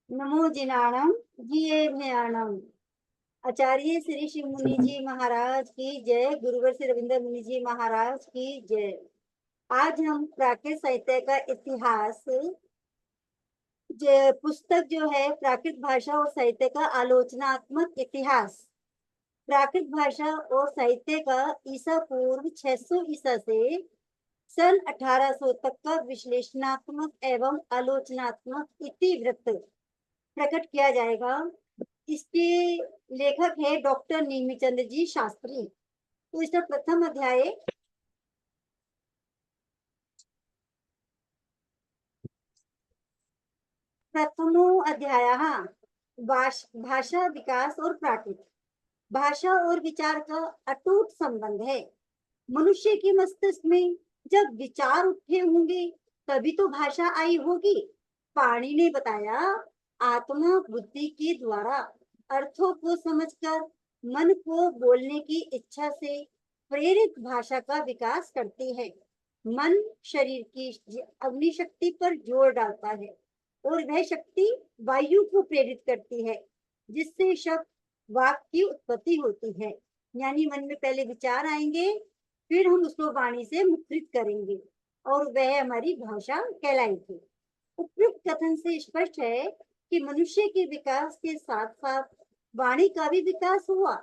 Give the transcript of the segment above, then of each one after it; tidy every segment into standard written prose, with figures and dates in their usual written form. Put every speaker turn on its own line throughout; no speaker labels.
नमो जिनाणम जिये भयाणम। आचार्य श्री शिव मुनि जी महाराज की जय। गुरुवर श्री रविंद्र मुनि जी महाराज की जय। आज हम प्राकृत साहित्य का इतिहास पुस्तक जो है प्राकृत भाषा और साहित्य का आलोचनात्मक इतिहास, प्राकृत भाषा और साहित्य का ईसा पूर्व 600 ईसा से सन 1800 तक का विश्लेषणात्मक एवं आलोचनात्मक इतिवृत्त प्रकट किया जाएगा। इसके लेखक है डॉक्टर नेमीचंद जी शास्त्री। तो इसका प्रथम अध्याय प्रथमो अध्याय भाषा विकास और प्राकृत। भाषा और विचार का अटूट संबंध है। मनुष्य के मस्तिष्क में जब विचार उठे होंगे तभी तो भाषा आई होगी। पाणि ने बताया, आत्मा बुद्धि के द्वारा अर्थों को समझकर मन को बोलने की इच्छा से प्रेरित भाषा का विकास करती है। मन शरीर की अग्नि शक्ति पर जोर डालता है और वह शक्ति वायु को प्रेरित करती है, जिससे शब्द वाक्य की उत्पत्ति होती है। यानी मन में पहले विचार आएंगे, फिर हम उसको वाणी से मुखरित करेंगे और वह हमारी भाषा कहलाएगी। उपयुक्त कथन से स्पष्ट है कि मनुष्य के विकास के साथ साथ वाणी का भी विकास हुआ।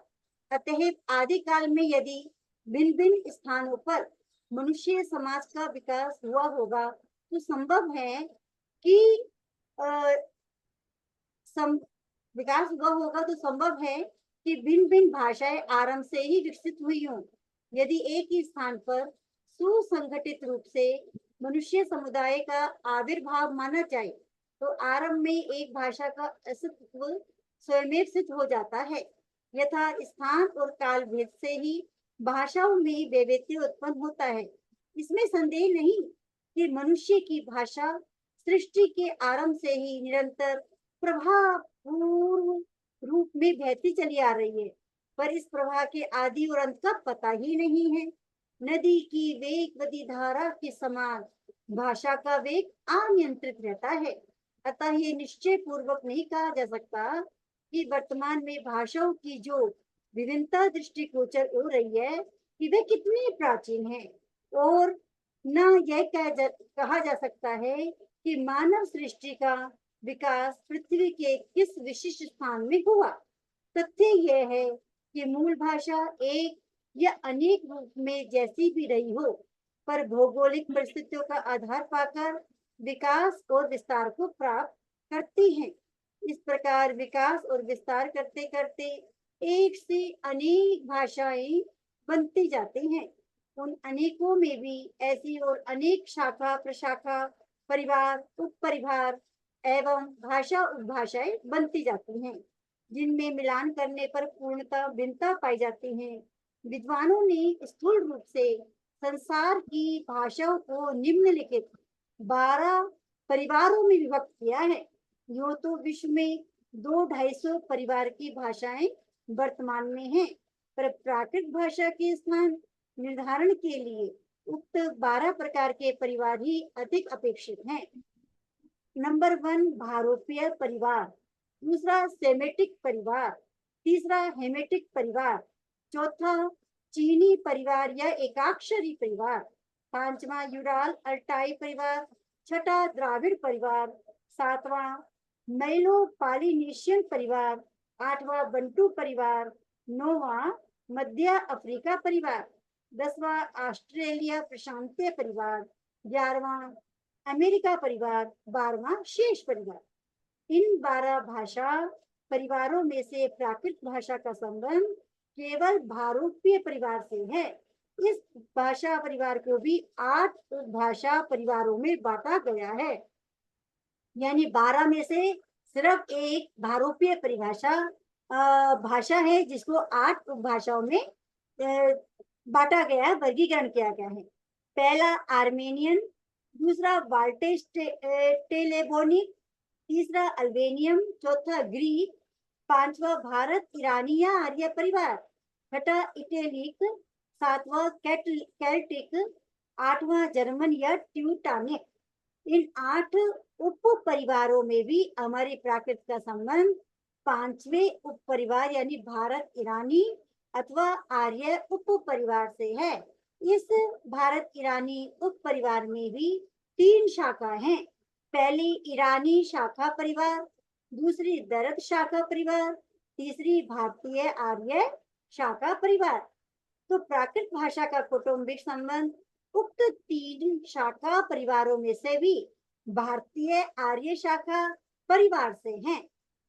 अतः आदि काल में यदि भिन्न भिन्न स्थानों पर मनुष्य समाज का विकास हुआ होगा तो संभव है कि अ, सम, विकास हुआ होगा तो संभव है कि भिन्न भिन्न भाषाएं आरंभ से ही विकसित हुई हों। यदि एक ही स्थान पर सुसंगठित रूप से मनुष्य समुदाय का आविर्भाव माना जाए तो आरंभ में एक भाषा का अस्तित्व स्वयं सिद्ध हो जाता है। यथा स्थान और काल भेद से ही भाषाओं में वैविध्य उत्पन्न होता है। इसमें संदेह नहीं कि मनुष्य की भाषा सृष्टि के आरंभ से ही निरंतर प्रवाह पूर्व रूप में बहती चली आ रही है, पर इस प्रवाह के आदि और अंत का पता ही नहीं है। नदी की वेगवती धारा के समान भाषा का वेग अनियंत्रित रहता है। अतः ये निश्चय पूर्वक नहीं कहा जा सकता कि वर्तमान में भाषाओं की जो विभिन्नता दृष्टिगोचर हो रही है कि वे कितनी प्राचीन है, और न यह कहा जा सकता है कि मानव सृष्टि का विकास पृथ्वी के किस विशिष्ट स्थान में हुआ। तथ्य यह है कि मूल भाषा एक या अनेक रूप में जैसी भी रही हो, पर भौगोलिक परिस्थितियों का आधार पाकर विकास और विस्तार को प्राप्त करती है। इस प्रकार विकास और विस्तार करते करते एक से अनेक भाषाएं बनती जाती हैं। उन अनेकों में भी ऐसी और अनेक शाखा प्रशाखा परिवार उप परिवार एवं भाषा उपभाषाएं बनती जाती हैं, जिनमें मिलान करने पर पूर्णतः भिन्नता पाई जाती है। विद्वानों ने स्थूल रूप से संसार की भाषाओं को निम्नलिखित 12 परिवारों में विभक्त किया है। यूं तो विश्व में 200-250 परिवार की भाषाएं वर्तमान में हैं, पर प्राकृत भाषा के स्थान निर्धारण के लिए उक्त 12 प्रकार के परिवार ही अधिक अपेक्षित हैं। नंबर 1 भारोपीय परिवार, दूसरा सेमेटिक परिवार, तीसरा हेमेटिक परिवार, चौथा चीनी परिवार या एकाक्षरी परिवार, पांचवा यूराल अल्टाई परिवार, छठा द्राविड़ परिवार, सातवां मैलो पॉलिनेशियन परिवार, आठवां बंटू परिवार, नौवां मध्य अफ्रीका परिवार, 10वां ऑस्ट्रेलिया प्रशांतीय परिवार, 11वां अमेरिका परिवार, 12वां शेष परिवार। इन 12 भाषा परिवारों में से प्राकृत भाषा का संबंध केवल भारूपीय परिवार से है। इस भाषा परिवार को भी 8 भाषा परिवारों में बांटा गया है। यानी 12 में से सिर्फ एक भारूपीय परिभाषा भाषा है जिसको 8 उपभाषाओं में बांटा गया है, वर्गीकरण किया गया है। पहला आर्मेनियन, दूसरा बाल्टिश टेलेबोनिक, तीसरा अल्बेनियम, चौथा ग्रीक, पांचवा भारत ईरानी या आर्य परिवार, छठा इटैलिक, सातवां केल्टिक, आठवां जर्मन या ट्यूटानिक। इन 8 उप परिवारों में भी हमारी प्राकृत का संबंध 5वें उप परिवार यानी भारत ईरानी अथवा आर्य उप परिवार से है। इस भारत ईरानी उप परिवार में भी 3 शाखा हैं। पहली ईरानी शाखा परिवार, दूसरी दरत शाखा परिवार, तीसरी भारतीय आर्य शाखा परिवार। तो प्राकृत भाषा का कौटुंबिक संबंध उक्त 3 शाखा परिवारों में से भी भारतीय आर्य शाखा परिवार से है।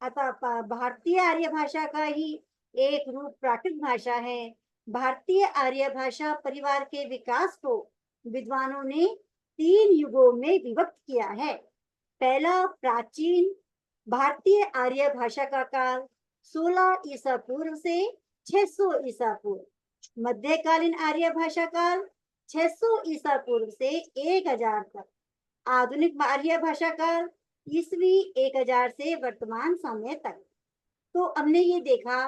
अतः भारतीय आर्य भाषा का ही एक रूप प्राकृत भाषा है। भारतीय आर्य भाषा परिवार के विकास को विद्वानों ने 3 युगों में विभक्त किया है। पहला प्राचीन भारतीय आर्य भाषा का काल 16 ईसा पूर्व से 600 ईसा पूर्व। मध्यकालीन आर्य भाषा काल 600 ईसा पूर्व से 1000 तक। आधुनिक आर्य भाषा काल ईसवी 1000 से वर्तमान समय तक। तो हमने ये देखा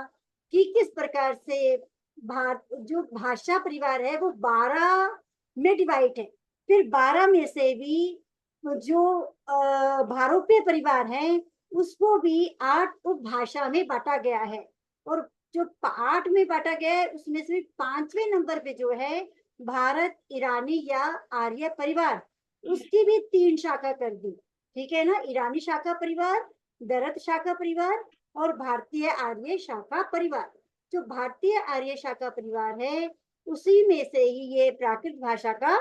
कि किस प्रकार से भारत जो भाषा परिवार है वो 12 में डिवाइड है। फिर 12 में से भी जो भारोपीय परिवार है उसको भी 8 उपभाषा में बांटा गया है। और जो 8 में बांटा गया है उसमें से 5वें नंबर पे जो है भारत ईरानी या आर्य परिवार, उसकी भी 3 शाखा कर दी। ठीक है ना, ईरानी शाखा परिवार, दरत शाखा परिवार और भारतीय आर्य शाखा परिवार। जो भारतीय आर्य शाखा परिवार है उसी में से ही ये प्राकृत भाषा का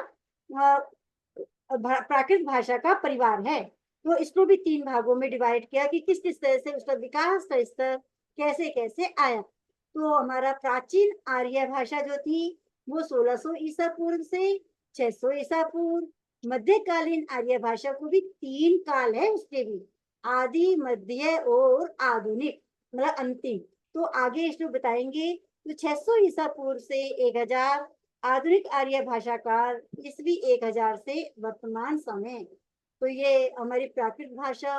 प्राकृत भाषा का परिवार है। तो इसको भी 3 भागों में डिवाइड किया कि किस किस तरह से उसका विकास का स्तर कैसे कैसे आया। तो हमारा प्राचीन आर्य भाषा जो थी वो 1600 ईसा पूर्व से 600 ईसा पूर्व। मध्यकालीन आर्य भाषा को भी 3 काल है उसके भी, आदि, मध्य और आधुनिक, मतलब अंतिम। तो आगे इसको बताएंगे। तो 600 ईसा पूर्व से 1000 आधुनिक आर्य भाषा काल ईसवी 1000 से वर्तमान समय। तो ये हमारी प्राकृत भाषा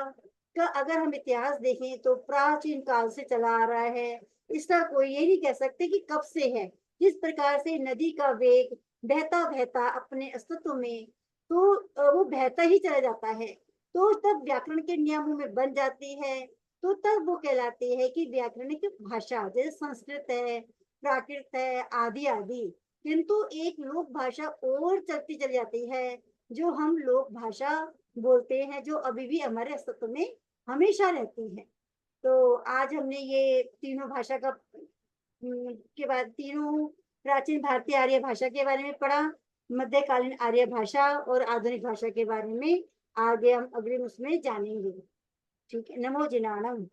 का अगर हम इतिहास देखें तो प्राचीन काल से चला आ रहा है। इसका कोई ये नहीं कह सकते कि कब से है। जिस प्रकार से नदी का वेग बहता बहता अपने अस्तित्व में, तो वो बहता ही चला जाता है, तो तब व्याकरण के नियमों में बन जाती है। तो तब वो कहलाती है कि व्याकरणिक भाषा, जैसे संस्कृत है, प्राकृत है, आदि आदि। किंतु एक लोक भाषा और चलती चली जाती है जो हम लोक भाषा बोलते हैं, जो अभी भी हमारे अस्तित्व में हमेशा रहती है। तो आज हमने ये तीनों भाषा का के बाद तीनों प्राचीन भारतीय आर्य भाषा के बारे में पढ़ा, मध्यकालीन आर्य भाषा और आधुनिक भाषा के बारे में आगे हम अगले उसमें जानेंगे। ठीक है, नमो जिनाणम।